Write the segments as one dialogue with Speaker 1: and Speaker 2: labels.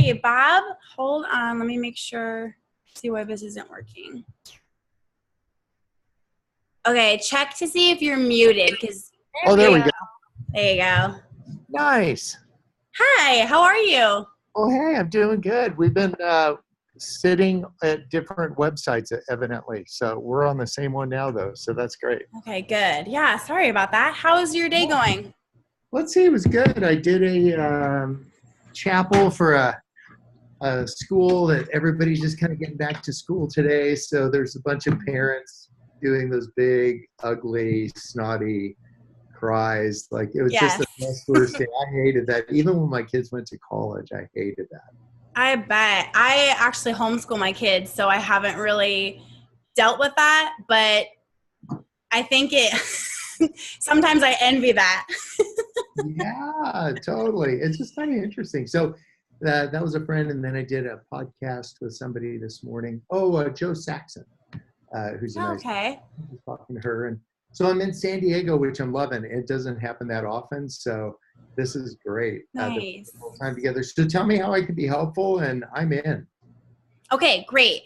Speaker 1: Hey, Bob, hold on. Let me make sure, see why this isn't working. Okay, check to see if you're muted.
Speaker 2: There we go.
Speaker 1: There you go.
Speaker 2: Nice.
Speaker 1: Hi, how are you?
Speaker 2: Oh, hey, I'm doing good. We've been sitting at different websites, evidently. So we're on the same one now, though. So that's great.
Speaker 1: Okay, good. Yeah, sorry about that. How's your day going?
Speaker 2: Let's see. It was good. I did a chapel for a school that everybody's just kind of getting back to school today. So there's a bunch of parents doing those big, ugly, snotty cries. Like, it was just the best worst day. I hated that. Even when my kids went to college, I hated that.
Speaker 1: I bet. I actually homeschool my kids, so I haven't really dealt with that, but I think sometimes I envy that.
Speaker 2: Yeah, totally. It's just kind of interesting. So that was a friend, and then I did a podcast with somebody this morning. Joe Saxon, who's a nice
Speaker 1: okay.
Speaker 2: I was talking to her. And so I'm in San Diego, which I'm loving. It doesn't happen that often, so this is great.
Speaker 1: Nice.
Speaker 2: The whole time together. So tell me how I can be helpful, and I'm in.
Speaker 1: Okay, great.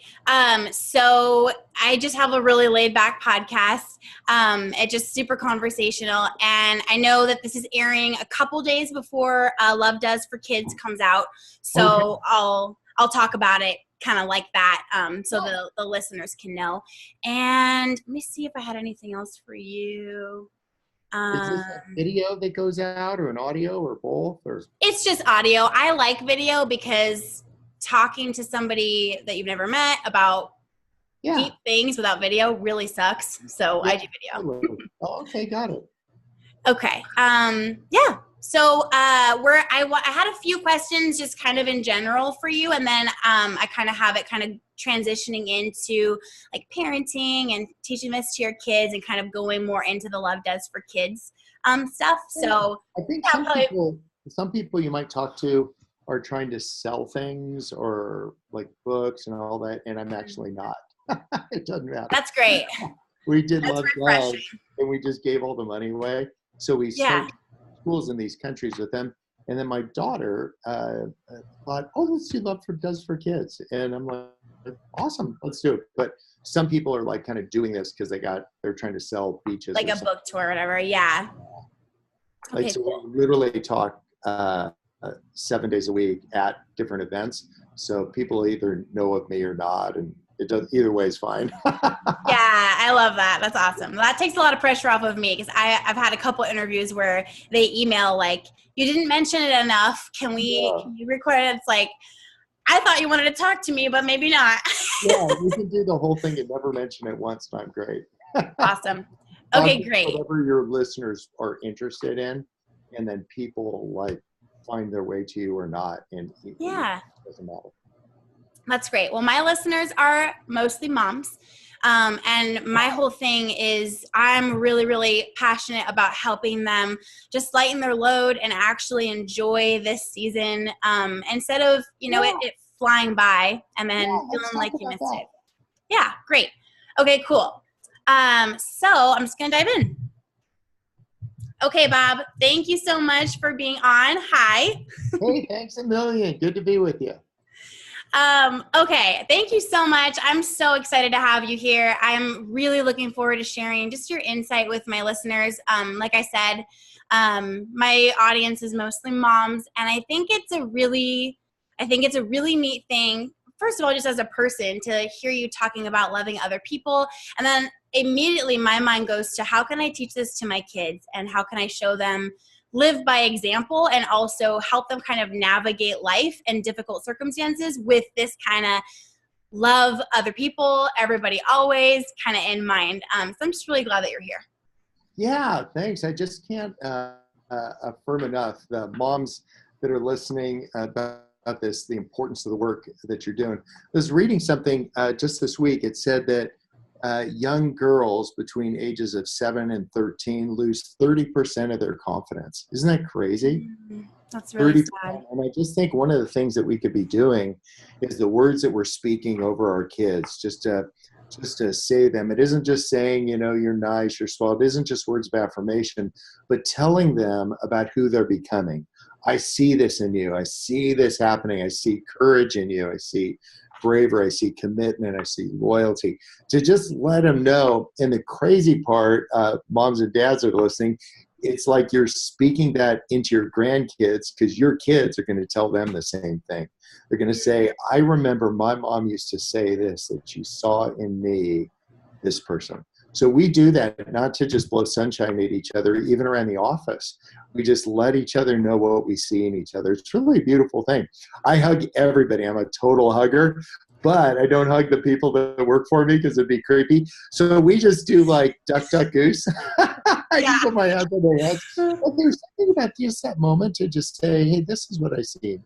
Speaker 1: So I just have a really laid back podcast. It's just super conversational. And I know that this is airing a couple days before Love Does for Kids comes out. So okay. I'll talk about it kind of like that, so the listeners can know. And let me see if I had anything else for you.
Speaker 2: Is this a video that goes out, or an audio, or both? Or? It's
Speaker 1: just audio. I like video because talking to somebody that you've never met about deep things without video really sucks. So I do video.
Speaker 2: Okay, got it.
Speaker 1: Okay. Yeah. So I had a few questions just kind of in general for you, and then I kind of have it kind of transitioning into like parenting and teaching this to your kids and kind of going more into the Love Does for Kids stuff. So
Speaker 2: I think some people you might talk to are trying to sell things or like books and all that, and I'm actually not. It doesn't matter.
Speaker 1: That's great.
Speaker 2: We did Love Does, and we just gave all the money away. So we started schools in these countries with them. And then my daughter thought, let's do Love Does for Kids. And I'm like, awesome, let's do it. But some people are like kind of doing this because they're trying to sell beaches.
Speaker 1: Like a book tour or whatever, yeah.
Speaker 2: Like, so we literally talk 7 days a week at different events. So people either know of me or not, and it does either way is fine.
Speaker 1: Yeah, I love that. That's awesome. That takes a lot of pressure off of me because I've had a couple interviews where they email like, you didn't mention it enough. Can you record it? It's like, I thought you wanted to talk to me, but maybe not.
Speaker 2: Yeah, you can do the whole thing and never mention it once, and I'm great.
Speaker 1: Awesome. Okay, great.
Speaker 2: Whatever your listeners are interested in, and then people like find their way to you or not, and it doesn't matter.
Speaker 1: That's great. Well, my listeners are mostly moms. And my whole thing is I'm really, really passionate about helping them just lighten their load and actually enjoy this season, instead of, it flying by and then feeling like you missed it. Yeah, great. Okay, cool. So I'm just going to dive in. Okay, Bob, thank you so much for being on. Hi.
Speaker 2: Hey, thanks a million. Good to be with you.
Speaker 1: Okay. Thank you so much. I'm so excited to have you here. I'm really looking forward to sharing just your insight with my listeners. Like I said, my audience is mostly moms, and I think it's a really neat thing. First of all, just as a person, to hear you talking about loving other people. And then immediately my mind goes to how can I teach this to my kids, and how can I show them live by example and also help them kind of navigate life and difficult circumstances with this kind of love other people, everybody always kind of in mind. So I'm just really glad that you're here.
Speaker 2: Yeah, thanks. I just can't affirm enough the moms that are listening about this, the importance of the work that you're doing. I was reading something just this week. It said that young girls between ages of 7 and 13 lose 30% of their confidence. Isn't that crazy?
Speaker 1: That's really sad.
Speaker 2: And I just think one of the things that we could be doing is the words that we're speaking over our kids, just to say them. It isn't just saying, you're nice, you're swell. It isn't just words of affirmation, but telling them about who they're becoming. I see this in you. I see this happening. I see courage in you. I see bravery. I see commitment. I see loyalty. To just let them know. And the crazy part, moms and dads are listening, it's like you're speaking that into your grandkids, because your kids are going to tell them the same thing. They're going to say, I remember my mom used to say this, that she saw in me this person. So we do that not to just blow sunshine at each other, even around the office. We just let each other know what we see in each other. It's really a beautiful thing. I hug everybody. I'm a total hugger, but I don't hug the people that work for me because it'd be creepy. So we just do like duck, duck, goose. I just put my hands on their heads. But there's something about just that moment to just say, hey, this is what I see.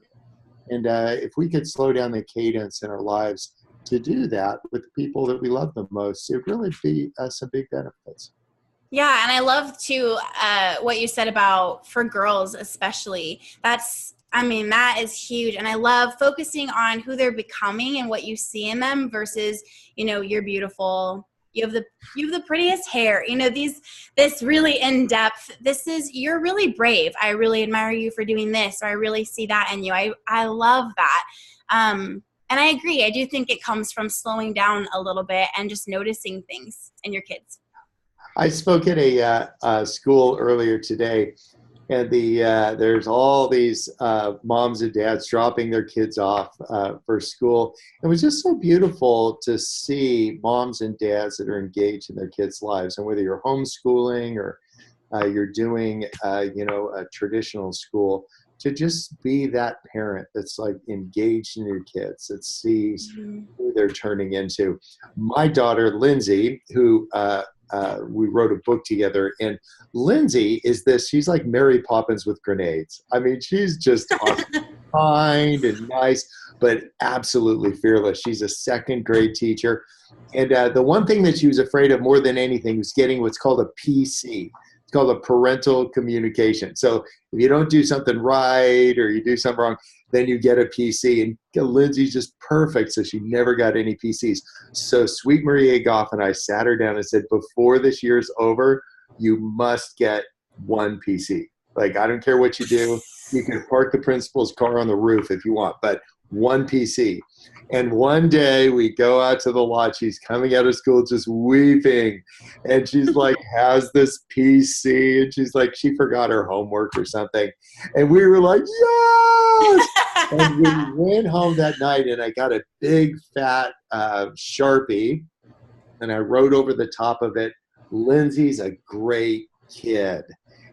Speaker 2: And if we could slow down the cadence in our lives to do that with the people that we love the most, it really be some big benefits.
Speaker 1: Yeah, and I love too what you said about for girls especially. That is huge. And I love focusing on who they're becoming and what you see in them versus, you're beautiful. You have the prettiest hair. This really in-depth, you're really brave. I really admire you for doing this, or I really see that in you. I love that. And I agree. I do think it comes from slowing down a little bit and just noticing things in your kids.
Speaker 2: I spoke at a school earlier today, and there's all these moms and dads dropping their kids off for school. It was just so beautiful to see moms and dads that are engaged in their kids' lives. And whether you're homeschooling or you're doing, a traditional school, to just be that parent that's like engaged in your kids, that sees who they're turning into. My daughter, Lindsay, who we wrote a book together, and Lindsay she's like Mary Poppins with grenades. I mean, she's just awesome, kind and nice, but absolutely fearless. She's a second grade teacher. And the one thing that she was afraid of more than anything was getting what's called a PC. It's called a parental communication. So if you don't do something right or you do something wrong, then you get a PC. And Lindsay's just perfect, so she never got any PCs. So sweet Maria Goff and I sat her down and said, before this year's over, you must get one PC. Like, I don't care what you do. You can park the principal's car on the roof if you want, but one PC. And one day we go out to the lot. She's coming out of school just weeping. And she's like, has this PC. And she's like, she forgot her homework or something. And we were like, yes! And we went home that night, and I got a big fat Sharpie, and I wrote over the top of it, Lindsay's a great kid.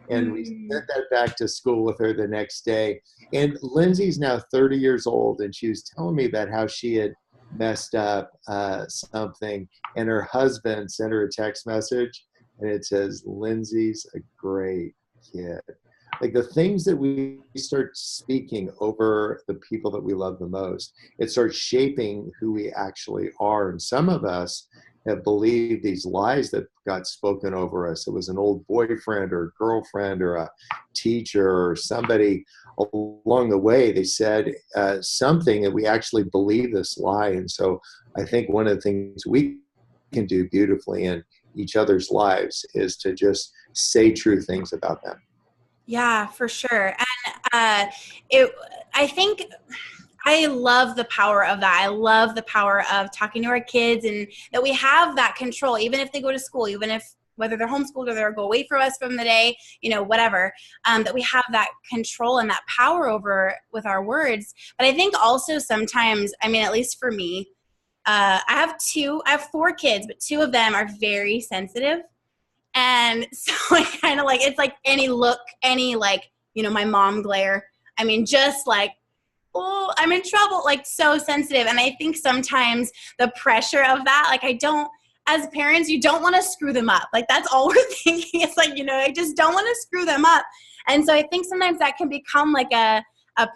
Speaker 2: And we sent that back to school with her the next day. And Lindsay's now 30 years old, and she was telling me about how she had messed up something, and her husband sent her a text message, and it says, Lindsay's a great kid. Like, the things that we start speaking over the people that we love the most, it starts shaping who we actually are. And some of us have believed these lies that got spoken over us. It was an old boyfriend or girlfriend or a teacher or somebody along the way. They said something, and we actually believe this lie. And so I think one of the things we can do beautifully in each other's lives is to just say true things about them.
Speaker 1: Yeah, for sure. And I think I love the power of that. I love the power of talking to our kids, and that we have that control, even if they go to school, even if whether they're homeschooled or they're go away from us from the day, whatever, that we have that control and that power over with our words. But I think also sometimes, at least for me, I have 4 kids, but 2 of them are very sensitive. And so I kind of it's like any look, any my mom glare. Just oh, I'm in trouble, so sensitive. And I think sometimes the pressure of that, as parents, you don't want to screw them up. That's all we're thinking. It's I just don't want to screw them up. And so I think sometimes that can become a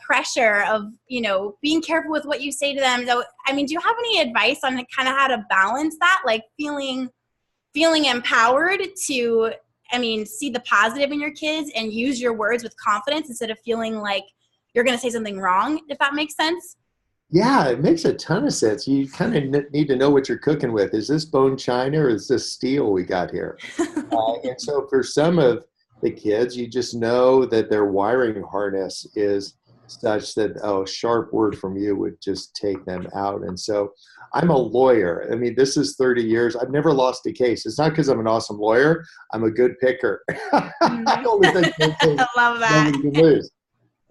Speaker 1: pressure of, being careful with what you say to them. So, do you have any advice on kind of how to balance that? Feeling empowered to, see the positive in your kids and use your words with confidence instead of feeling like you're going to say something wrong, if that makes sense?
Speaker 2: Yeah, it makes a ton of sense. You kind of need to know what you're cooking with. Is this bone china or is this steel we got here? And so for some of the kids. You just know that their wiring harness is such that, oh, a sharp word from you would just take them out. And so I'm a lawyer. I mean, this is 30 years. I've never lost a case. It's not because I'm an awesome lawyer. I'm a good picker. I only think
Speaker 1: I love that.
Speaker 2: nobody can lose.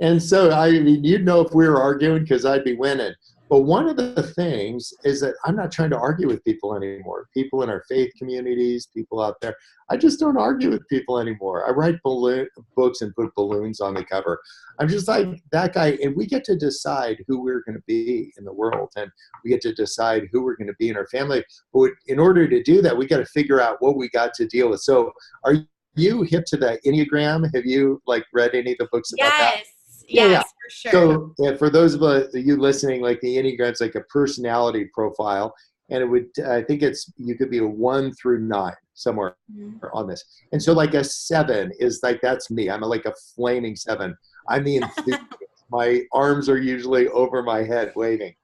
Speaker 2: And so, I mean, you'd know if we were arguing because I'd be winning. But one of the things is that I'm not trying to argue with people anymore. People in our faith communities, people out there. I just don't argue with people anymore. I write books and put balloons on the cover. I'm just like that guy. And we get to decide who we're going to be in the world. And we get to decide who we're going to be in our family. But in order to do that, we got to figure out what we got to deal with. So are you hip to the Enneagram? Have you read any of the books about that?
Speaker 1: Yes, for sure.
Speaker 2: So for those of you listening, like the Enneagram is like a personality profile, and it would, I think you could be a 1 through 9 somewhere on this. And so like a 7 is like, that's me. I'm like a flaming 7. I'm the enthusiast. My arms are usually over my head waving.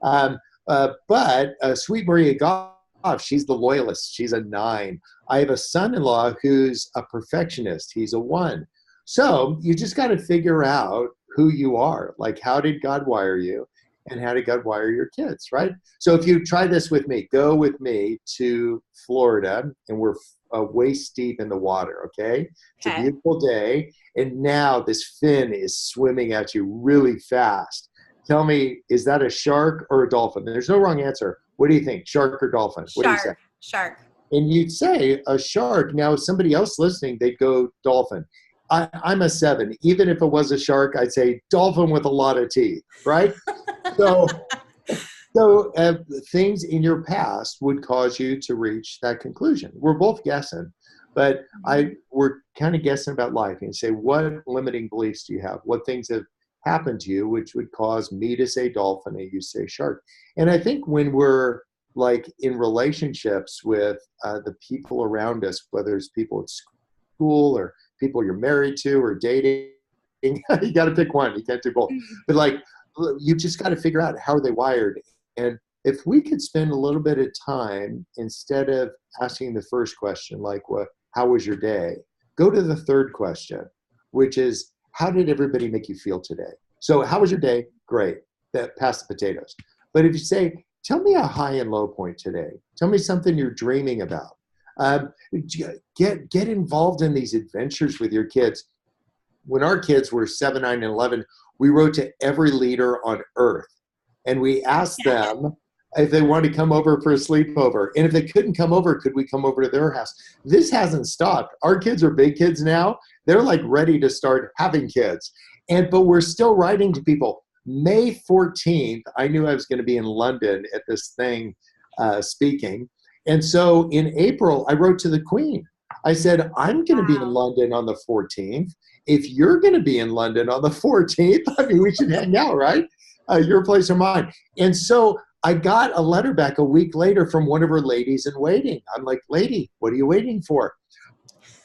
Speaker 2: But Sweet Maria Goff, she's the loyalist. She's a 9. I have a son-in-law who's a perfectionist. He's a 1. So you just got to figure out who you are. Like, how did God wire you, and how did God wire your kids, right? So if you try this with me, go with me to Florida, and we're waist deep in the water, okay? It's a beautiful day, and now this fin is swimming at you really fast. Tell me, is that a shark or a dolphin? There's no wrong answer. What do you think, shark or dolphin? What do you say?
Speaker 1: Shark.
Speaker 2: And you'd say a shark. Now, somebody else listening, they'd go dolphin. I'm a 7. Even if it was a shark, I'd say dolphin with a lot of teeth, right? So things in your past would cause you to reach that conclusion. We're both guessing, but we're kind of guessing about life and say, what limiting beliefs do you have? What things have happened to you which would cause me to say dolphin and you say shark? And I think when we're like in relationships with the people around us, whether it's people at school or people you're married to or dating, you got to pick one. You can't do both. But like, you just got to figure out how are they wired. And if we could spend a little bit of time, instead of asking the first question, like, how was your day? Go to the third question, which is, how did everybody make you feel today? So how was your day? Great. Pass the potatoes. But if you say, tell me a high and low point today. Tell me something you're dreaming about. Get involved in these adventures with your kids. When our kids were 7, 9, and 11, we wrote to every leader on earth, and we asked them if they wanted to come over for a sleepover. And if they couldn't come over, could we come over to their house? This hasn't stopped. Our kids are big kids now. They're like ready to start having kids. But we're still writing to people. May 14th, I knew I was going to be in London at this thing speaking. And so in April, I wrote to the Queen. I said, I'm going to be in London on the 14th. If you're going to be in London on the 14th, I mean, we should hang out, right? Your place or mine. And so I got a letter back a week later from one of her ladies in waiting. I'm like, lady, what are you waiting for?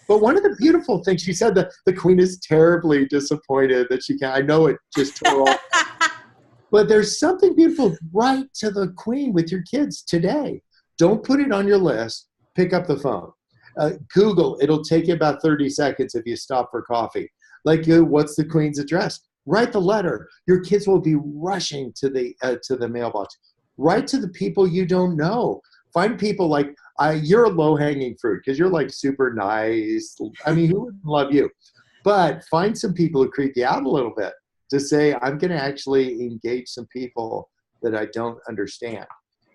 Speaker 2: But one of the beautiful things, she said that the Queen is terribly disappointed that she can't. I know it just tore off. But there's something beautiful. Write to the Queen with your kids today. Don't put it on your list. Pick up the phone. Google. It'll take you about 30 seconds if you stop for coffee. Like, what's the Queen's address? Write the letter. Your kids will be rushing to the mailbox. Write to the people you don't know. Find people like, you're a low-hanging fruit because you're like super nice. I mean, who wouldn't love you? But find some people who creep you out a little bit to say, I'm going to actually engage some people that I don't understand.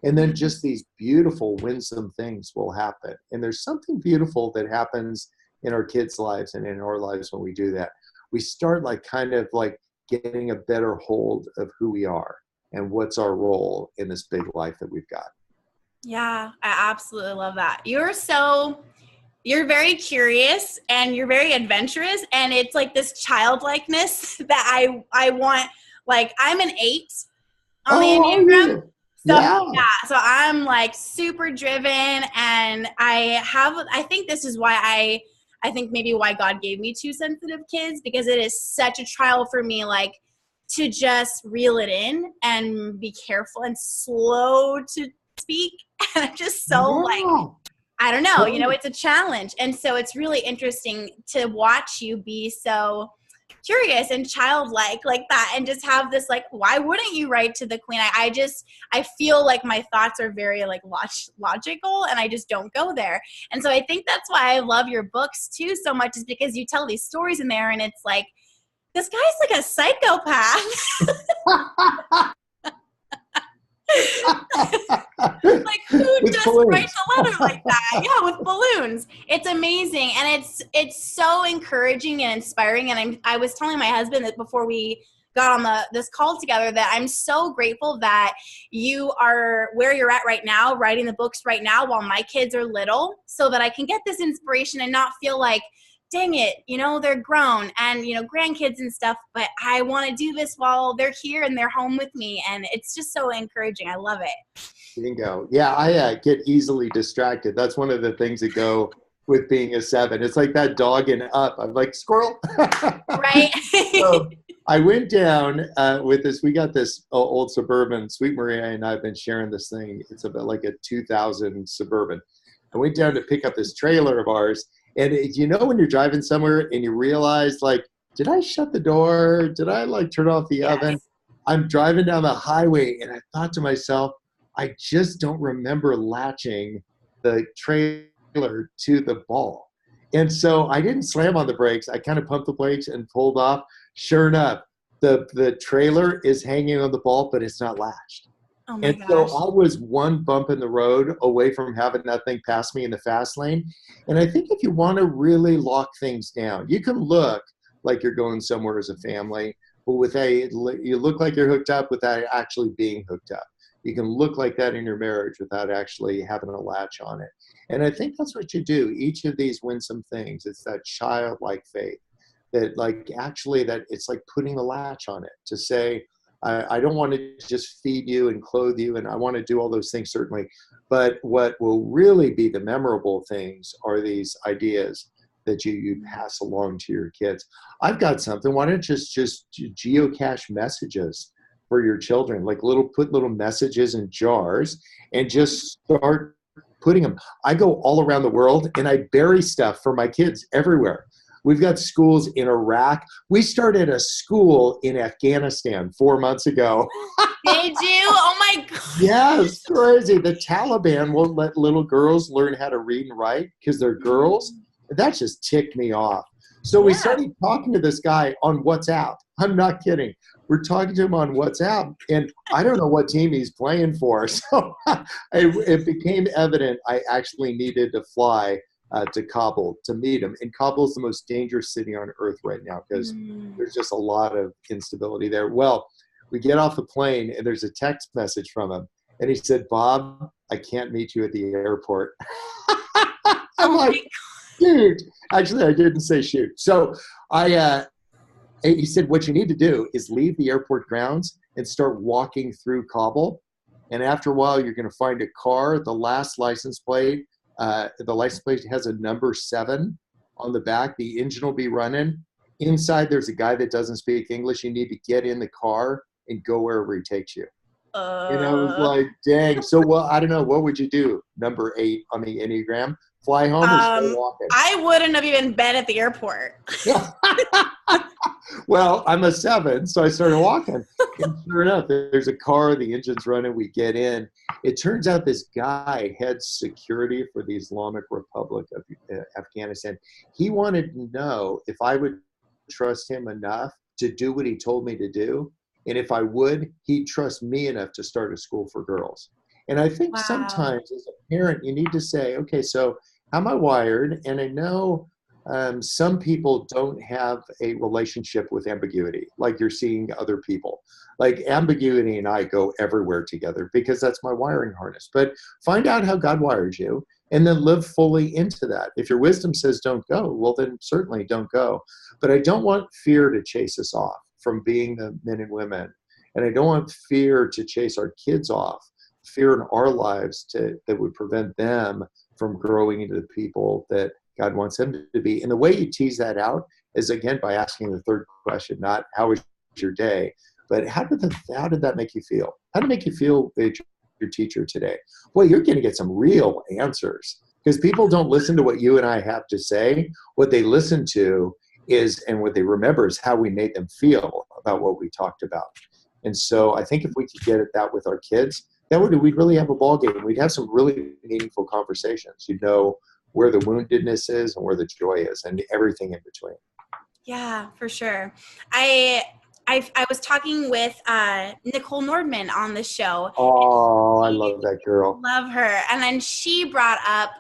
Speaker 2: And then just these beautiful, winsome things will happen. And there's something beautiful that happens in our kids' lives and in our lives when we do that. We start kind of getting a better hold of who we are and what's our role in this big life that we've got.
Speaker 1: Yeah, I absolutely love that. You're very curious and you're very adventurous, and it's like this childlikeness that I want. Like, I'm an 8 on the Enneagram. So I'm like super driven, and I think this is why I think maybe why God gave me 2 sensitive kids, because it is such a trial for me, like, to just reel it in and be careful and slow to speak. And I'm just so I don't know, it's a challenge. And so it's really interesting to watch you be so curious and childlike like that, and just have this, like, why wouldn't you write to the queen? I feel like my thoughts are very like logical, and I just don't go there. And so I think that's why I love your books too so much, is because you tell these stories in there, and it's like, this guy's like a psychopath. Like, who just writes a letter like that? Yeah, with balloons. It's amazing, and it's so encouraging and inspiring. And I was telling my husband that before we got on this call together, that I'm so grateful that you are where you're at right now, writing the books right now while my kids are little, so that I can get this inspiration and not feel like, dang it, they're grown and, grandkids and stuff, but I want to do this while they're here and they're home with me. And it's just so encouraging. I love it.
Speaker 2: Bingo. Yeah, I get easily distracted. That's one of the things that go with being a 7. It's like that dog in Up. I'm like, squirrel.
Speaker 1: Right.
Speaker 2: So I went down with this. We got this old Suburban. Sweet Maria and I have been sharing this thing. It's about like a 2000 Suburban. I went down to pick up this trailer of ours. And when you're driving somewhere and you realize, like, did I shut the door? Did I, like, turn off the oven? I'm driving down the highway, and I thought to myself, I just don't remember latching the trailer to the ball. And so I didn't slam on the brakes. I kind of pumped the brakes and pulled off. Sure enough, the trailer is hanging on the ball, but it's not latched.
Speaker 1: Oh my gosh.
Speaker 2: So I was one bump in the road away from having that thing pass me in the fast lane. And I think if you want to really lock things down, you can look like you're going somewhere as a family, but you look like you're hooked up without actually being hooked up. You can look like that in your marriage without actually having a latch on it. And I think that's what you do. Each of these winsome things, it's that childlike faith that, like, actually that it's like putting a latch on it to say, I don't want to just feed you and clothe you, and I want to do all those things, certainly. But what will really be the memorable things are these ideas that you pass along to your kids. I've got something. Why don't you just geocache messages for your children, like put little messages in jars and just start putting them. I go all around the world and I bury stuff for my kids everywhere. We've got schools in Iraq. We started a school in Afghanistan 4 months ago.
Speaker 1: Did you? Oh my God.
Speaker 2: Yes, crazy. The Taliban won't let little girls learn how to read and write because they're girls. That just ticked me off. So we started talking to this guy on WhatsApp. I'm not kidding. We're talking to him on WhatsApp, and I don't know what team he's playing for. So it became evident I actually needed to fly to Kabul to meet him. And Kabul is the most dangerous city on earth right now because there's just a lot of instability there. Well, we get off the plane and there's a text message from him. And he said, Bob, I can't meet you at the airport. I'm like, dude, actually I didn't say shoot. So he said, what you need to do is leave the airport grounds and start walking through Kabul. And after a while, you're going to find a car, the last license plate. The license plate has a number 7 on the back. The engine will be running. Inside, there's a guy that doesn't speak English. You need to get in the car and go wherever he takes you. And I was like, dang. So, well, I don't know. What would you do? Number 8 on the Enneagram. Fly home or stay walking?
Speaker 1: I wouldn't have even been at the airport.
Speaker 2: Well, I'm a 7, so I started walking. And sure enough, there's a car, the engine's running, we get in. It turns out this guy heads security for the Islamic Republic of Afghanistan. He wanted to know if I would trust him enough to do what he told me to do. And if I would, he'd trust me enough to start a school for girls. And I think sometimes as a parent, you need to say, okay, so how am I wired? And I know some people don't have a relationship with ambiguity, like you're seeing other people. Like ambiguity and I go everywhere together because that's my wiring harness. But find out how God wires you and then live fully into that. If your wisdom says don't go, well, then certainly don't go. But I don't want fear to chase us off from being the men and women. And I don't want fear to chase our kids off, fear in our lives that would prevent them from growing into the people that God wants them to be. And the way you tease that out is, again, by asking the third question, not how was your day, but how did that make you feel? How did it make you feel as your teacher today? Boy, you're going to get some real answers Because people don't listen to what you and I have to say. What they listen to is, and what they remember is how we made them feel about what we talked about. And so I think if we could get at that with our kids, we'd really have a ball game. We'd have some really meaningful conversations. You'd know where the woundedness is and where the joy is, and everything in between.
Speaker 1: Yeah, for sure. I was talking with Nicole Nordman on the show.
Speaker 2: Oh, I love that girl.
Speaker 1: Love her. And then she brought up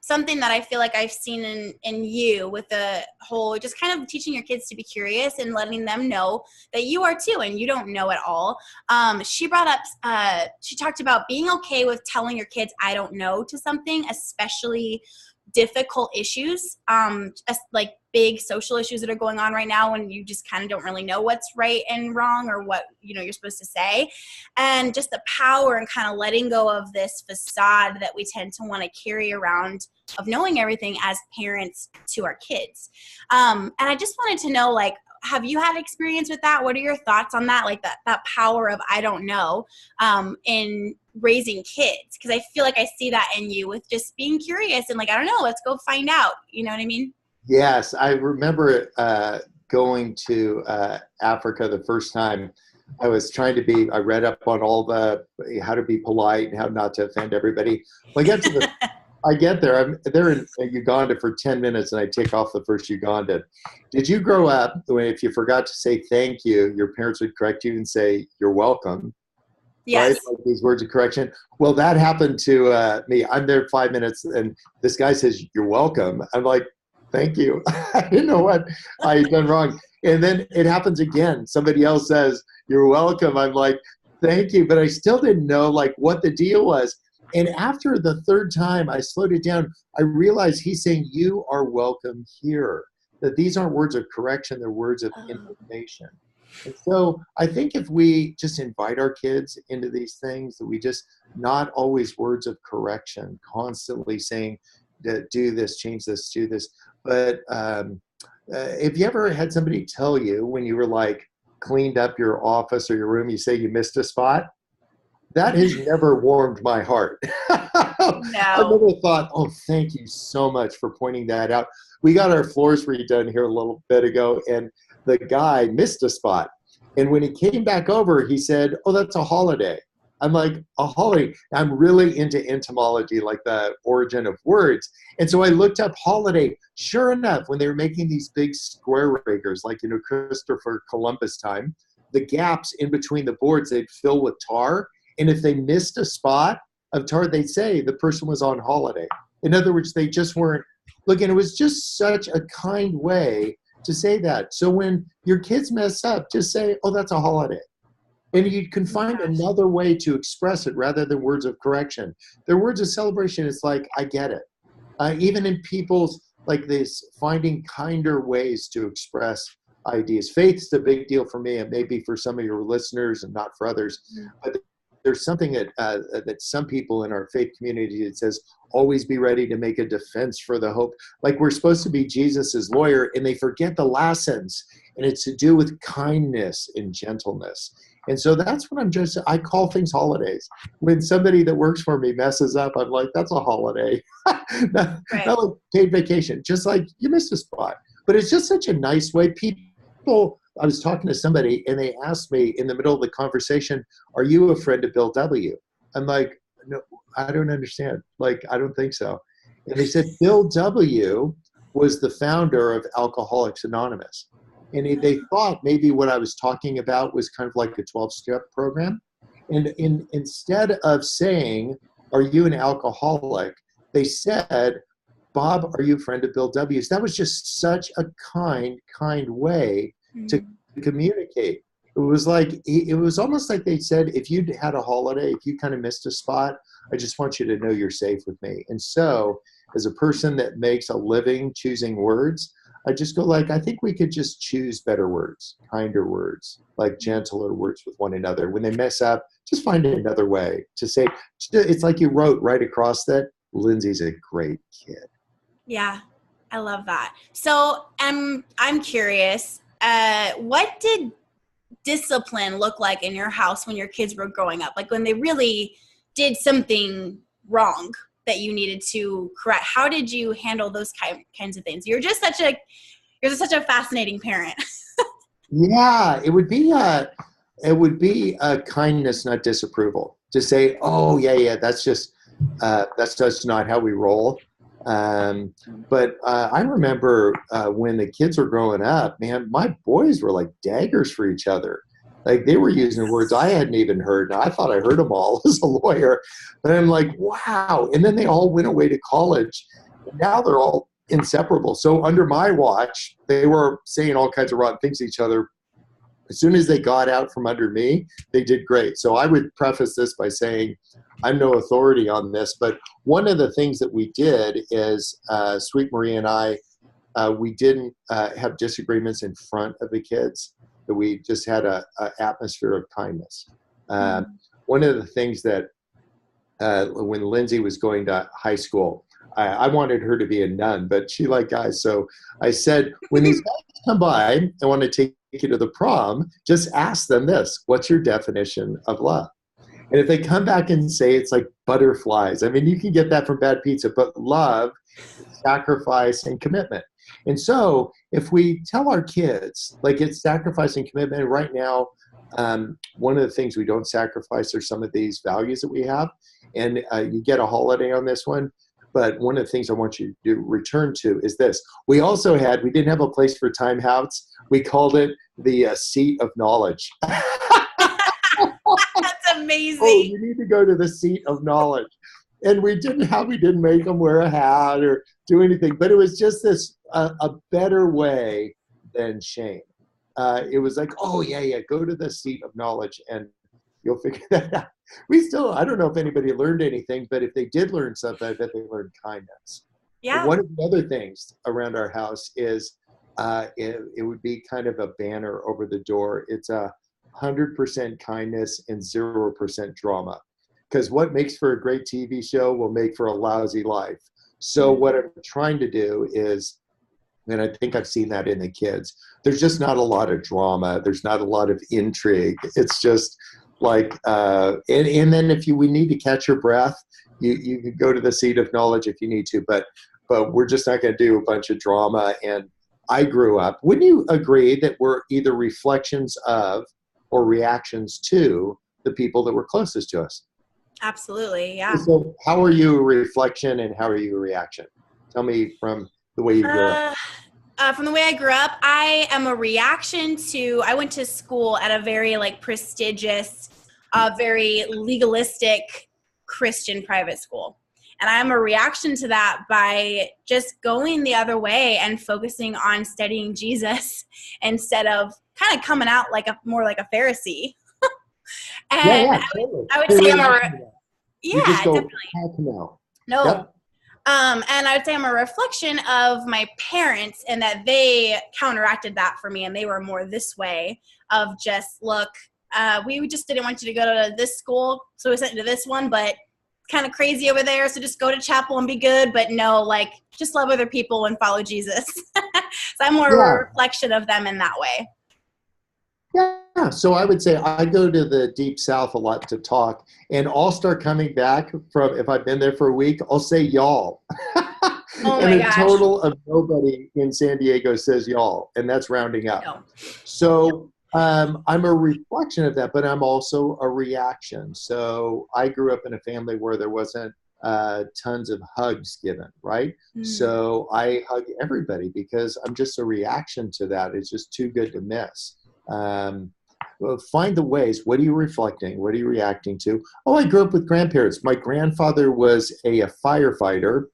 Speaker 1: something that I feel like I've seen in you with the whole, just kind of teaching your kids to be curious and letting them know that you are too and you don't know it all. She brought up, she talked about being okay with telling your kids, I don't know, to something, especially difficult issues, like big social issues that are going on right now when you just kind of don't really know what's right and wrong or what, you're supposed to say. And just the power and kind of letting go of this facade that we tend to want to carry around of knowing everything as parents to our kids. And I just wanted to know, like, have you had experience with that? What are your thoughts on that? Like that power of, I don't know, in raising kids? Because I feel like I see that in you with just being curious and like, I don't know, let's go find out. You know what I mean?
Speaker 2: Yes. I remember going to Africa the first time. I was trying to I read up on all the, how to be polite and how not to offend everybody. Well, I get there. I'm there in Uganda for 10 minutes and I take off the first Ugandan. Did you grow up when if you forgot to say thank you, your parents would correct you and say, you're welcome?
Speaker 1: Yes.
Speaker 2: Right? Like these words of correction. Well, that happened to me. I'm there 5 minutes and this guy says, you're welcome. I'm like, thank you. I didn't know what I had done wrong. And then it happens again. Somebody else says, you're welcome. I'm like, thank you. But I still didn't know like what the deal was. And after the third time, I slowed it down. I realized he's saying, you are welcome here. That these aren't words of correction, they're words of information. And so I think if we just invite our kids into these things, that we just not always words of correction, constantly saying, do this, change this, do this. But if you ever had somebody tell you when you were like cleaned up your office or your room, you say you missed a spot, that has never warmed my heart. I never thought, oh, thank you so much for pointing that out. We got our floors redone here a little bit ago, and the guy missed a spot. And when he came back over, he said, oh, that's a holiday. I'm like, a holiday? I'm really into entomology, like the origin of words. And so I looked up holiday. Sure enough, when they were making these big square riggers, like, Christopher Columbus time, the gaps in between the boards, they'd fill with tar. And if they missed a spot of tar, they'd say the person was on holiday. In other words, they just weren't looking. It was just such a kind way to say that. So when your kids mess up, just say, oh, that's a holiday. And you can find another way to express it rather than words of correction. Their words of celebration, it's like, I get it. Even in people's, like this, finding kinder ways to express ideas. Faith's a big deal for me, and maybe for some of your listeners and not for others. But there's something that some people in our faith community, it says, always be ready to make a defense for the hope. Like we're supposed to be Jesus's lawyer, and they forget the last sentence, and it's to do with kindness and gentleness. And so that's what I call things holidays. When somebody that works for me messes up, I'm like, that's a holiday. not like paid vacation, just like you missed a spot. But it's just such a nice way. I was talking to somebody and they asked me in the middle of the conversation, are you a friend of Bill W? I'm like, no, I don't understand. Like, I don't think so. And they said, Bill W was the founder of Alcoholics Anonymous. And they thought maybe what I was talking about was kind of like a 12-step program. And instead of saying, are you an alcoholic? They said, Bob, are you a friend of Bill W? So that was just such a kind way to communicate. It was almost like they said, if you had a holiday, if you kind of missed a spot, I just want you to know you're safe with me. And so as a person that makes a living choosing words, I just go like, I think we could just choose better words, kinder words, like gentler words with one another. When they mess up, just find another way to say, it's like you wrote right across that, Lindsay's a great kid.
Speaker 1: Yeah, I love that. So I'm curious, what did discipline look like in your house when your kids were growing up? Like when they really did something wrong that you needed to correct? How did you handle those kinds of things? You're such a fascinating parent.
Speaker 2: Yeah, it would be a kindness, not disapproval, to say, oh yeah, that's just not how we roll. But I remember when the kids were growing up, man, my boys were like daggers for each other. Like they were using words I hadn't even heard. And I thought I heard them all as a lawyer, but I'm like, wow. And then they all went away to college. And now they're all inseparable. So under my watch, they were saying all kinds of rotten things to each other. As soon as they got out from under me, they did great. So I would preface this by saying I'm no authority on this, but one of the things that we did is Sweet Marie and I, we didn't have disagreements in front of the kids. We just had a atmosphere of kindness. One of the things that when Lindsay was going to high school, I wanted her to be a nun, but she liked guys. So I said, when these guys come by and want to take you to the prom, just ask them this: what's your definition of love? And if they come back and say it's like butterflies, I mean, you can get that from bad pizza, but love, sacrifice, and commitment. And so if we tell our kids, like, it's sacrifice and commitment, right now, one of the things we don't sacrifice are some of these values that we have. And you get a holiday on this one. But one of the things I want you to return to is this. We didn't have a place for timeouts. We called it the seat of knowledge.
Speaker 1: That's amazing.
Speaker 2: Oh, you need to go to the seat of knowledge. And we didn't make them wear a hat or do anything, but it was just this, a better way than shame. It was like, oh yeah, go to the seat of knowledge and you'll figure that out. I don't know if anybody learned anything, but if they did learn something, I bet they learned kindness.
Speaker 1: Yeah.
Speaker 2: But one of the other things around our house is it would be kind of a banner over the door. It's 100% kindness and 0% drama. Because what makes for a great TV show will make for a lousy life. So what I'm trying to do is, and I think I've seen that in the kids, there's just not a lot of drama. There's not a lot of intrigue. It's just like, and then if we need to catch your breath, you can go to the seat of knowledge if you need to, but we're just not going to do a bunch of drama. And I grew up, wouldn't you agree that we're either reflections of or reactions to the people that were closest to us?
Speaker 1: Absolutely, yeah.
Speaker 2: So how are you a reflection and how are you a reaction? Tell me from the way you grew up.
Speaker 1: From the way I grew up, I am a reaction to, I went to school at a very prestigious, very legalistic Christian private school. And I'm a reaction to that by just going the other way and focusing on studying Jesus instead of kind of coming out more like a Pharisee. And
Speaker 2: totally.
Speaker 1: I would say definitely.
Speaker 2: No.
Speaker 1: Yep. And I would say I'm a reflection of my parents in that they counteracted that for me, and they were more this way of just, look, we just didn't want you to go to this school, so we sent you to this one, but kind of crazy over there, so just go to chapel and be good, but no, just love other people and follow Jesus. So I'm more a reflection of them in that way.
Speaker 2: Yeah, so I would say I go to the Deep South a lot to talk, and I'll start coming back from, if I've been there for a week, I'll say y'all.
Speaker 1: Oh
Speaker 2: and
Speaker 1: my gosh.
Speaker 2: Total of nobody in San Diego says y'all, and that's rounding up.
Speaker 1: No.
Speaker 2: So I'm a reflection of that, but I'm also a reaction. So I grew up in a family where there wasn't tons of hugs given, right? So I hug everybody because I'm just a reaction to that. It's just too good to miss. Well, find the ways. What are you reflecting? What are you reacting to? Oh, I grew up with grandparents. My grandfather was a firefighter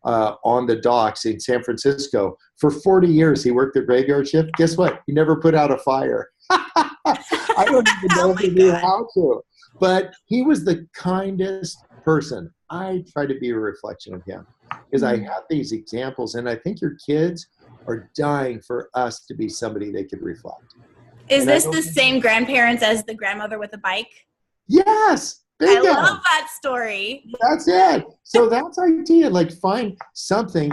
Speaker 2: on the docks in San Francisco. For 40 years, he worked the graveyard shift. Guess what? He never put out a fire. I don't even know if he knew how to. But he was the kindest person. I try to be a reflection of him because I have these examples, and I think your kids are dying for us to be somebody they could reflect.
Speaker 1: Is this the same grandparents as the grandmother with the bike?
Speaker 2: Yes.
Speaker 1: Bingo. I love that story.
Speaker 2: That's it. So that's the idea. Find something.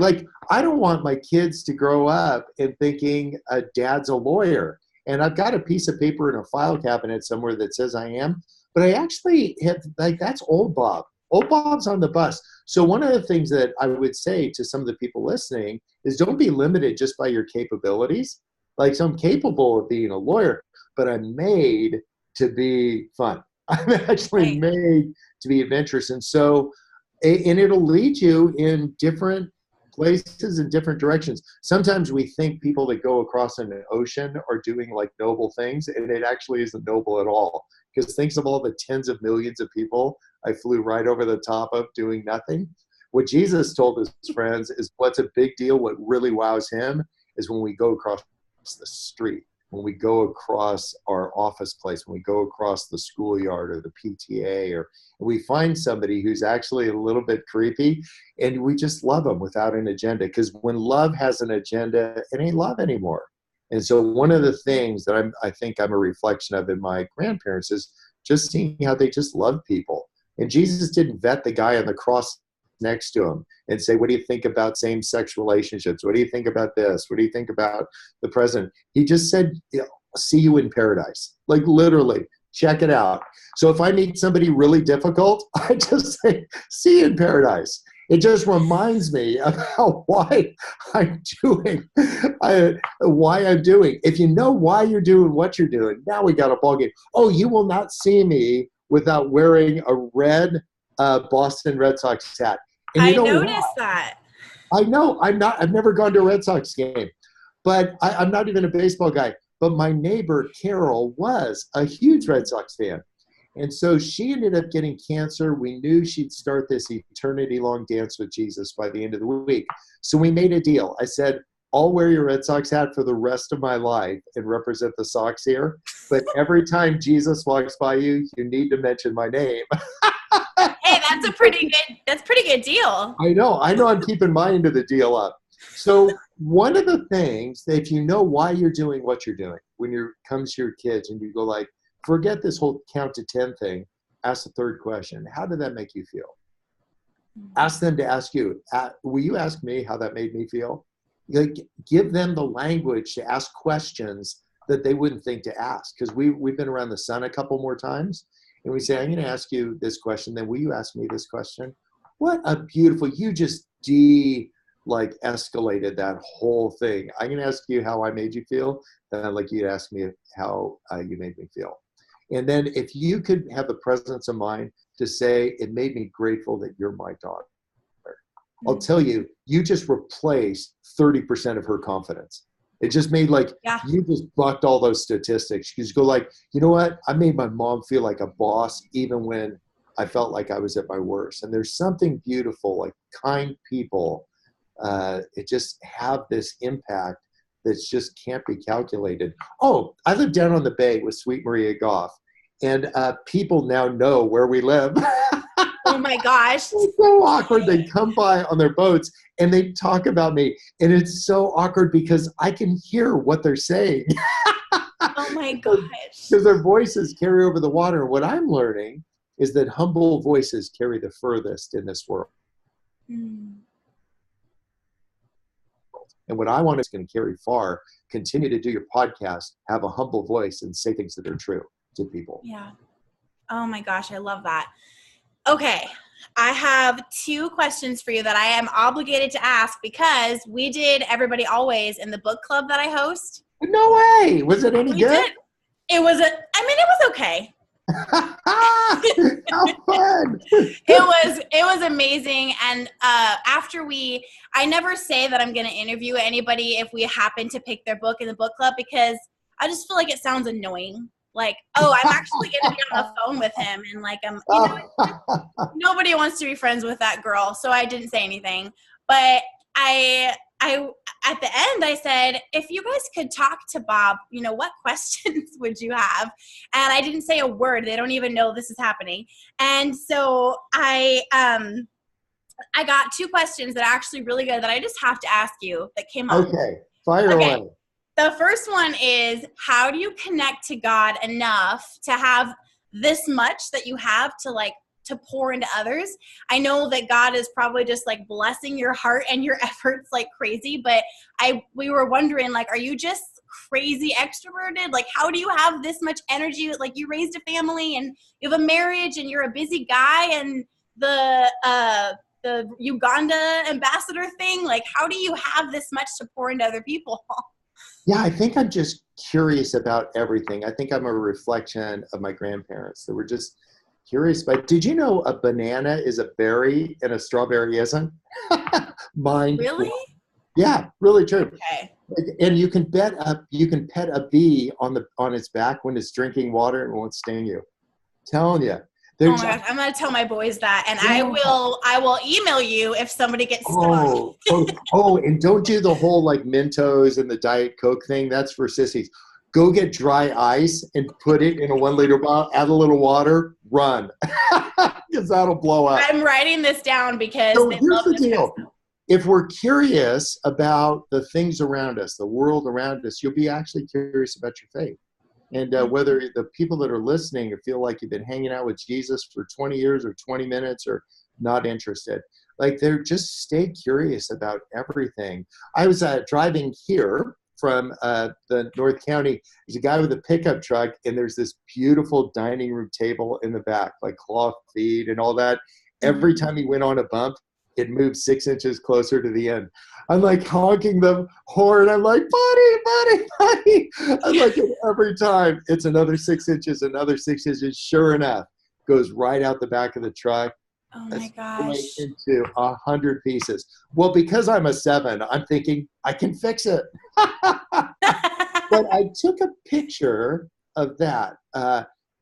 Speaker 2: I don't want my kids to grow up and thinking dad's a lawyer. And I've got a piece of paper in a file cabinet somewhere that says I am. But I actually have, that's old Bob. Old Bob's on the bus. So one of the things that I would say to some of the people listening is don't be limited just by your capabilities. Like, so I'm capable of being a lawyer, but I'm made to be fun. I'm actually made to be adventurous. And so, and it'll lead you in different places and different directions. Sometimes we think people that go across an ocean are doing like noble things, and it actually isn't noble at all. Because think of all the tens of millions of people I flew right over the top of doing nothing. What Jesus told his friends is what's a big deal, what really wows him, is when we go across the street, when we go across our office place, when we go across the schoolyard or the PTA, or we find somebody who's actually a little bit creepy, and we just love them without an agenda. Because when love has an agenda, it ain't love anymore. And so one of the things that I think I'm a reflection of in my grandparents is just seeing how they just love people. And Jesus didn't vet the guy on the cross next to him and say, what do you think about same-sex relationships? What do you think about this? What do you think about the president? He just said, see you in paradise. Like, literally, check it out. So if I meet somebody really difficult, I just say, see you in paradise. It just reminds me about why I'm doing. If you know why you're doing what you're doing, now we got a ballgame. Oh, you will not see me without wearing a red Boston Red Sox hat. And
Speaker 1: I noticed that.
Speaker 2: I know. I've never gone to a Red Sox game, but I'm not even a baseball guy. But my neighbor, Carol, was a huge Red Sox fan. And so she ended up getting cancer. We knew she'd start this eternity-long dance with Jesus by the end of the week. So we made a deal. I said, I'll wear your Red Sox hat for the rest of my life and represent the Sox here. But every time Jesus walks by you, you need to mention my name.
Speaker 1: Hey, that's pretty good deal.
Speaker 2: I know I'm keeping my end of the deal up. So one of the things that if you know why you're doing what you're doing, when you comes to your kids and you go like, forget this whole count to 10 thing, ask the third question. How did that make you feel? Ask them to ask you, will you ask me how that made me feel? Like, give them the language to ask questions that they wouldn't think to ask. Because we've been around the sun a couple more times. And we say, I'm going to ask you this question. Then will you ask me this question? What a beautiful, you just escalated that whole thing. I'm going to ask you how I made you feel. Then I'd like you to ask me how you made me feel. And then if you could have the presence of mind to say, it made me grateful that you're my daughter. I'll tell you, you just replaced 30% of her confidence. It just made you just bucked all those statistics. You just go like, you know what? I made my mom feel like a boss even when I felt like I was at my worst. And there's something beautiful, like kind people, it just have this impact that just can't be calculated. Oh, I live down on the bay with Sweet Maria Goff, and people now know where we live.
Speaker 1: Oh my gosh.
Speaker 2: It's so awkward. They come by on their boats and they talk about me. And it's so awkward because I can hear what they're saying.
Speaker 1: Oh my gosh.
Speaker 2: Because their voices carry over the water. What I'm learning is that humble voices carry the furthest in this world. And what I want is going to carry far. Continue to do your podcast, have a humble voice, and say things that are true to people.
Speaker 1: Yeah. Oh my gosh, I love that. Okay, I have 2 questions for you that I am obligated to ask because we did Everybody Always in the book club that I host.
Speaker 2: No way. Was it any good?
Speaker 1: It was okay.
Speaker 2: How fun.
Speaker 1: It was amazing. And I never say that I'm going to interview anybody if we happen to pick their book in the book club because I just feel like it sounds annoying. Like, oh, I'm actually going to be on the phone with him. And nobody wants to be friends with that girl. So I didn't say anything. But I at the end, I said, if you guys could talk to Bob, what questions would you have? And I didn't say a word. They don't even know this is happening. And so I got 2 questions that are actually really good that I just have to ask you that came up.
Speaker 2: Okay, fire away.
Speaker 1: The first one is, how do you connect to God enough to have this much that you have to pour into others? I know that God is probably just blessing your heart and your efforts like crazy, but we were wondering, are you just crazy extroverted? How do you have this much energy? You raised a family and you have a marriage and you're a busy guy and the Uganda ambassador thing? Like, how do you have this much to pour into other people?
Speaker 2: Yeah, I think I'm just curious about everything. I think I'm a reflection of my grandparents. They were just curious. But did you know a banana is a berry and a strawberry isn't? Mind
Speaker 1: Really?
Speaker 2: blown. Yeah, really true.
Speaker 1: Okay.
Speaker 2: And you can pet a bee on its back when it's drinking water and it won't sting you. Telling you.
Speaker 1: Oh my gosh, I'm gonna tell my boys that, and I will email you if somebody gets stung.
Speaker 2: And don't do the whole like Mentos and the Diet Coke thing. That's for sissies. Go get dry ice and put it in a 1 liter bottle, add a little water, run. Because that'll blow up.
Speaker 1: I'm writing this down because
Speaker 2: So
Speaker 1: they
Speaker 2: here's
Speaker 1: love
Speaker 2: the
Speaker 1: this
Speaker 2: deal.
Speaker 1: kind of stuff.
Speaker 2: If we're curious about the things around us, the world around us, you'll be actually curious about your faith. And whether the people that are listening feel like you've been hanging out with Jesus for 20 years or 20 minutes or not interested, like they're just stay curious about everything. I was driving here from the North County. There's a guy with a pickup truck, and there's this beautiful dining room table in the back, like cloth feet and all that. Every time he went on a bump, it moved 6 inches closer to the end. I'm like honking the horn. I'm like, buddy. I'm like, every time it's another 6 inches, another 6 inches. Sure enough, goes right out the back of the truck.
Speaker 1: Oh my gosh.
Speaker 2: Into 100 pieces. Well, because I'm a 7, I'm thinking I can fix it. But I took a picture of that.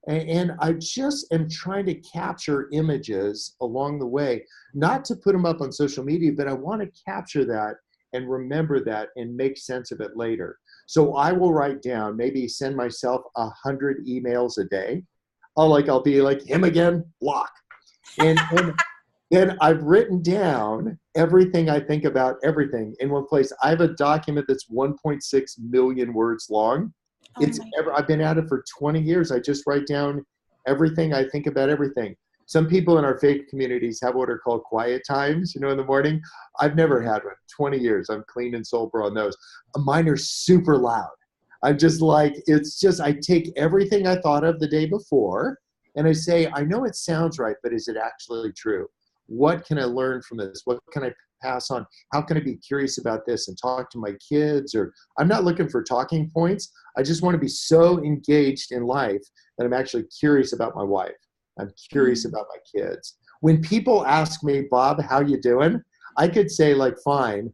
Speaker 2: And I just am trying to capture images along the way, not to put them up on social media, but I want to capture that and remember that and make sense of it later. So I will write down, maybe send myself 100 emails a day. I'll be like, him again, block. And then I've written down everything I think about everything in one place. I have a document that's 1.6 million words long. I've been at it for 20 years. I just write down everything I think about everything. Some people in our faith communities have what are called quiet times, in the morning. I've never had one. 20 years. I'm clean and sober on those. Mine are super loud. I'm just like, I take everything I thought of the day before and I say, I know it sounds right, but is it actually true? What can I learn from this? What can I pass on? How can I be curious about this and talk to my kids? Or I'm not looking for talking points. I just want to be so engaged in life that I'm actually curious about my wife. I'm curious about my kids. When people ask me, Bob, how you doing? I could say like, fine.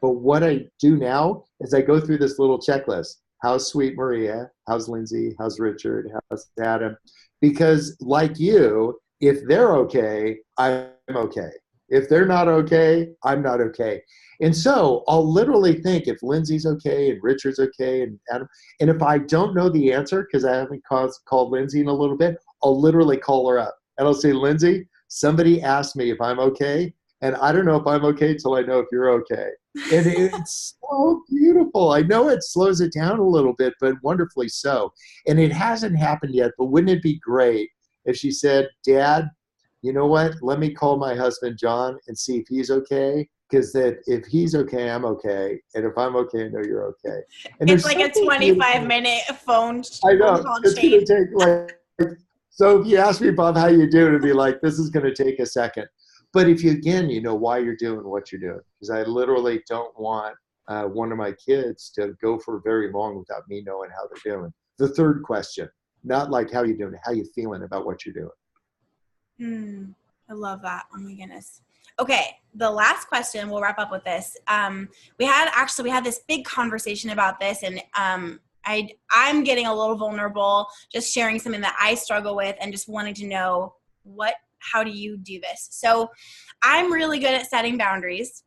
Speaker 2: But what I do now is I go through this little checklist. How's sweet Maria? How's Lindsay? How's Richard? How's Adam? Because like you, if they're okay, I'm okay. If they're not okay, I'm not okay. And so I'll literally think if Lindsay's okay and Richard's okay and Adam, and if I don't know the answer because I haven't called Lindsay in a little bit, I'll literally call her up and I'll say, Lindsay, somebody asked me if I'm okay, and I don't know if I'm okay until I know if you're okay. And it's so beautiful. I know it slows it down a little bit, but wonderfully so. And it hasn't happened yet, but wouldn't it be great if she said, Dad, you know what? Let me call my husband, John, and see if he's okay. Because if he's okay, I'm okay. And if I'm okay, I know you're okay. And
Speaker 1: it's like a 25-minute phone
Speaker 2: I know. It's going to take like, so if you ask me, Bob, how you doing, it'd be like, this is going to take a second. But if you, again, you know why you're doing what you're doing. Because I literally don't want one of my kids to go for very long without me knowing how they're doing. The third question, not like how you doing, how you feeling about what you're doing.
Speaker 1: I love that. Oh my goodness. Okay, the last question, we'll wrap up with this. We had this big conversation about this, and I'm getting a little vulnerable, just sharing something that I struggle with and just wanting to know how do you do this? So I'm really good at setting boundaries.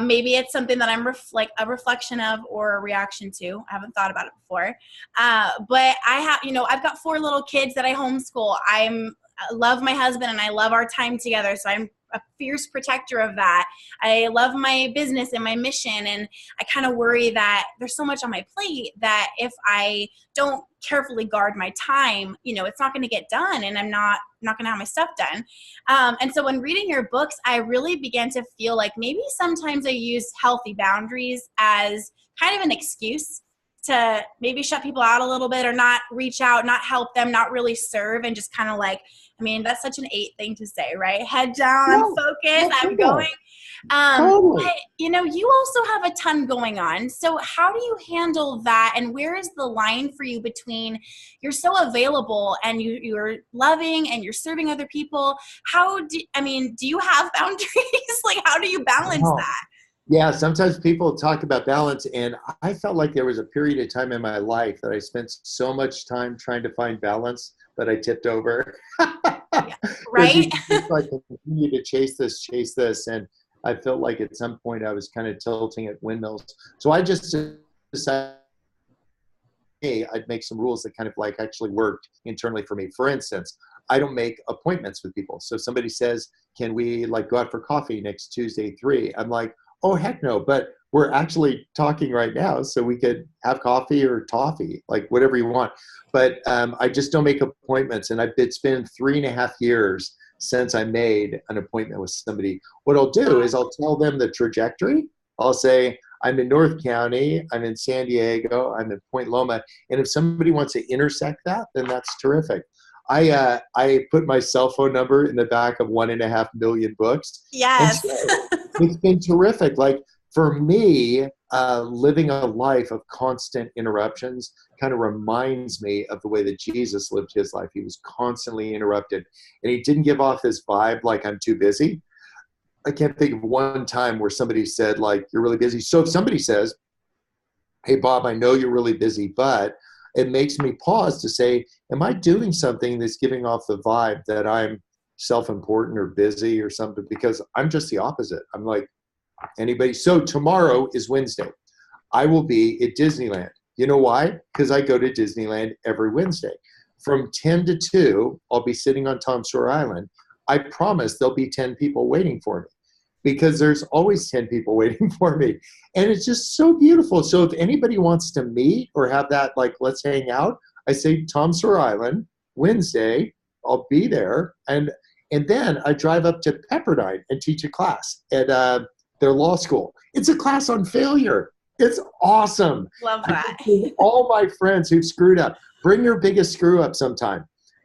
Speaker 1: Maybe it's something that I'm a reflection of or a reaction to. I haven't thought about it before. But I've got 4 little kids that I homeschool. I love my husband and I love our time together. So I'm a fierce protector of that. I love my business and my mission. And I kind of worry that there's so much on my plate that if I don't carefully guard my time, it's not going to get done and I'm not going to have my stuff done. And so when reading your books, I really began to feel like maybe sometimes I use healthy boundaries as kind of an excuse to maybe shut people out a little bit, or not reach out, not help them, not really serve, and just kind of like, I mean, that's such an 8 thing to say, right? Head down, I'm focused, I'm going.
Speaker 2: Totally.
Speaker 1: But, you also have a ton going on. So how do you handle that? And where is the line for you between you're so available and you're loving and you're serving other people? Do you have boundaries? Like, how do you balance that?
Speaker 2: Yeah, sometimes people talk about balance, and I felt like there was a period of time in my life that I spent so much time trying to find balance that I tipped over.
Speaker 1: Yeah, right?
Speaker 2: Just like continue to chase this, and I felt like at some point I was kind of tilting at windmills. So I just decided, hey, I'd make some rules that kind of like actually worked internally for me. For instance, I don't make appointments with people. So somebody says, can we like go out for coffee next Tuesday 3? I'm like, oh, heck no, but we're actually talking right now, so we could have coffee or toffee, like whatever you want. But I just don't make appointments, and it's been 3.5 years since I made an appointment with somebody. What I'll do is I'll tell them the trajectory. I'll say, I'm in North County, I'm in San Diego, I'm in Point Loma, and if somebody wants to intersect that, then that's terrific. I put my cell phone number in the back of 1.5 million books.
Speaker 1: Yes.
Speaker 2: And so it's been terrific. Like for me, living a life of constant interruptions kind of reminds me of the way that Jesus lived his life. He was constantly interrupted, and he didn't give off this vibe like I'm too busy. I can't think of one time where somebody said like, you're really busy. So if somebody says, hey, Bob, I know you're really busy, but it makes me pause to say, am I doing something that's giving off the vibe that I'm self-important or busy or something? Because I'm just the opposite. I'm like anybody. So tomorrow is Wednesday. I will be at Disneyland. You know why? Because I go to Disneyland every Wednesday. From 10 to 2, I'll be sitting on Tom Sawyer Island. I promise there'll be 10 people waiting for me, because there's always 10 people waiting for me. And it's just so beautiful. So if anybody wants to meet or have that, like, let's hang out, I say Tom Sawyer Island, Wednesday, I'll be there. And then I drive up to Pepperdine and teach a class at their law school. It's a class on failure. It's awesome.
Speaker 1: Love that.
Speaker 2: All my friends who've screwed up, bring your biggest screw up sometime.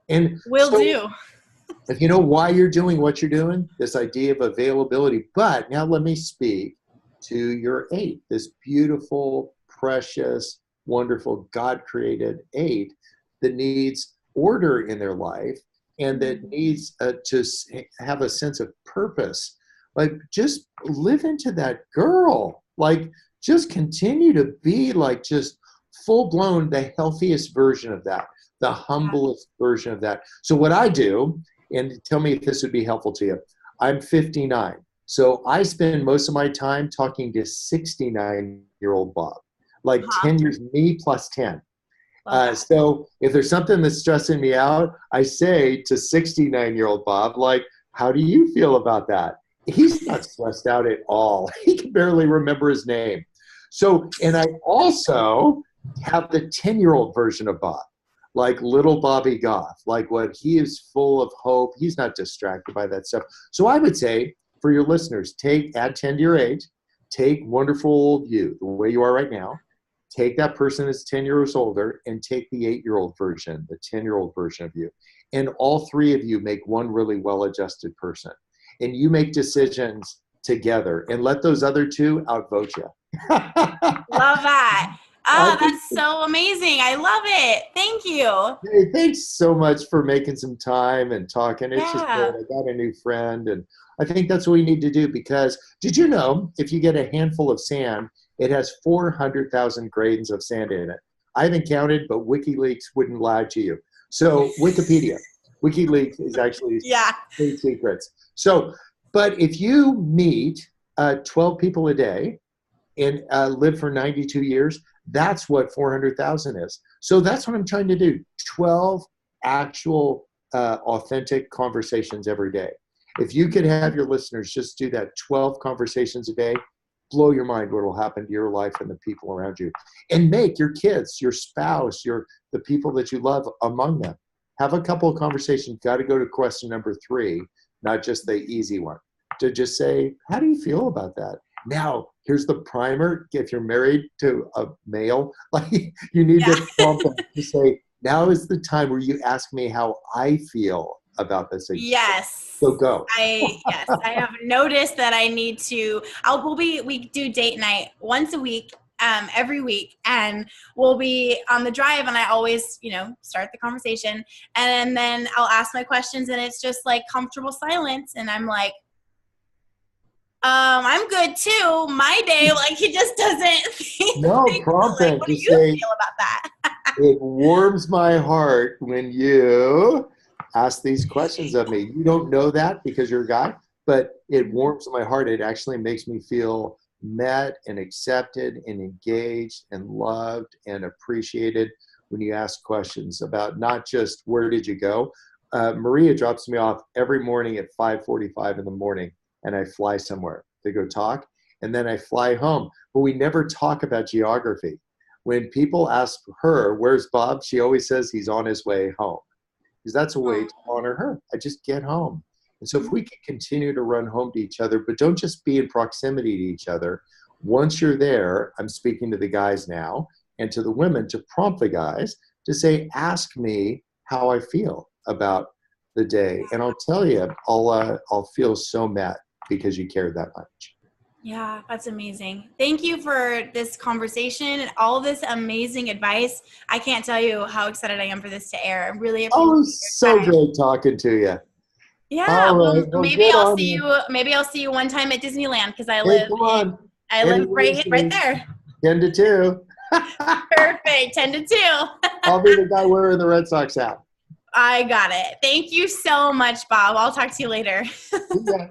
Speaker 2: And
Speaker 1: will do.
Speaker 2: If you know why you're doing what you're doing, this idea of availability. But now let me speak to your 8, this beautiful, precious, wonderful, God-created 8 that needs order in their life and that needs to have a sense of purpose. Like, just live into that girl. Like, just continue to be like just full-blown, the healthiest version of that, the humblest version of that. So what I do, and tell me if this would be helpful to you. I'm 59. So I spend most of my time talking to 69-year-old Bob, like 10 years, me plus 10. So if there's something that's stressing me out, I say to 69-year-old Bob, like, how do you feel about that? He's not stressed out at all. He can barely remember his name. So, and I also have the 10-year-old version of Bob, like little Bobby Goff, like what he is full of hope. He's not distracted by that stuff. So I would say for your listeners, add 10 to your age, take wonderful old you, the way you are right now, take that person that's 10 years older and take the 8-year-old version, the 10-year-old version of you. And all 3 of you make one really well-adjusted person. And you make decisions together and let those other 2 outvote you.
Speaker 1: Love that. Oh, that's so amazing. I love it. Thank you.
Speaker 2: Hey, thanks so much for making some time and talking. It's just good. I got a new friend, and I think that's what we need to do, because did you know if you get a handful of sand, it has 400,000 grains of sand in it? I haven't counted, but WikiLeaks wouldn't lie to you. So Wikipedia, WikiLeaks is actually state secrets. So, but if you meet 12 people a day and live for 92 years, that's what 400,000 is. So that's what I'm trying to do. 12 actual authentic conversations every day. If you could have your listeners just do that 12 conversations a day, blow your mind what will happen to your life and the people around you. And make your kids, your spouse, the people that you love among them. Have a couple of conversations. Got to go to question number 3, not just the easy one. To just say, how do you feel about that? now here's the primer. If you're married to a male, like you need to prompt them to say, now is the time where you ask me how I feel about this.
Speaker 1: Yes.
Speaker 2: So go.
Speaker 1: I have noticed that I need to, we do date night once a week, every week, and we'll be on the drive, and I always, start the conversation, and then I'll ask my questions, and it's just like comfortable silence, and I'm like, I'm good too. My day, like, it just doesn't.
Speaker 2: No, prompt them.
Speaker 1: What do you feel about that?
Speaker 2: It warms my heart when you ask these questions of me. You don't know that because you're a guy, but it warms my heart. It actually makes me feel met and accepted and engaged and loved and appreciated when you ask questions about not just where did you go. Maria drops me off every morning at 5:45 in the morning, and I fly somewhere to go talk, and then I fly home. But we never talk about geography. When people ask her, where's Bob? She always says he's on his way home, because that's a way to honor her. I just get home. And so if we can continue to run home to each other, but don't just be in proximity to each other. Once you're there, I'm speaking to the guys now and to the women to prompt the guys to say, ask me how I feel about the day. And I'll tell you, I'll feel so met because you care that much.
Speaker 1: Yeah, that's amazing. Thank you for this conversation and all this amazing advice. I can't tell you how excited I am for this to air. I really appreciate
Speaker 2: Oh, so great talking to you.
Speaker 1: Yeah,
Speaker 2: well,
Speaker 1: maybe I'll see you. Maybe I'll see you one time at Disneyland, because I live right there.
Speaker 2: 10 to 2.
Speaker 1: Perfect. 10 to 2.
Speaker 2: I'll be the guy wearing the Red Sox hat.
Speaker 1: I got it. Thank you so much, Bob. I'll talk to you later.
Speaker 2: Yeah.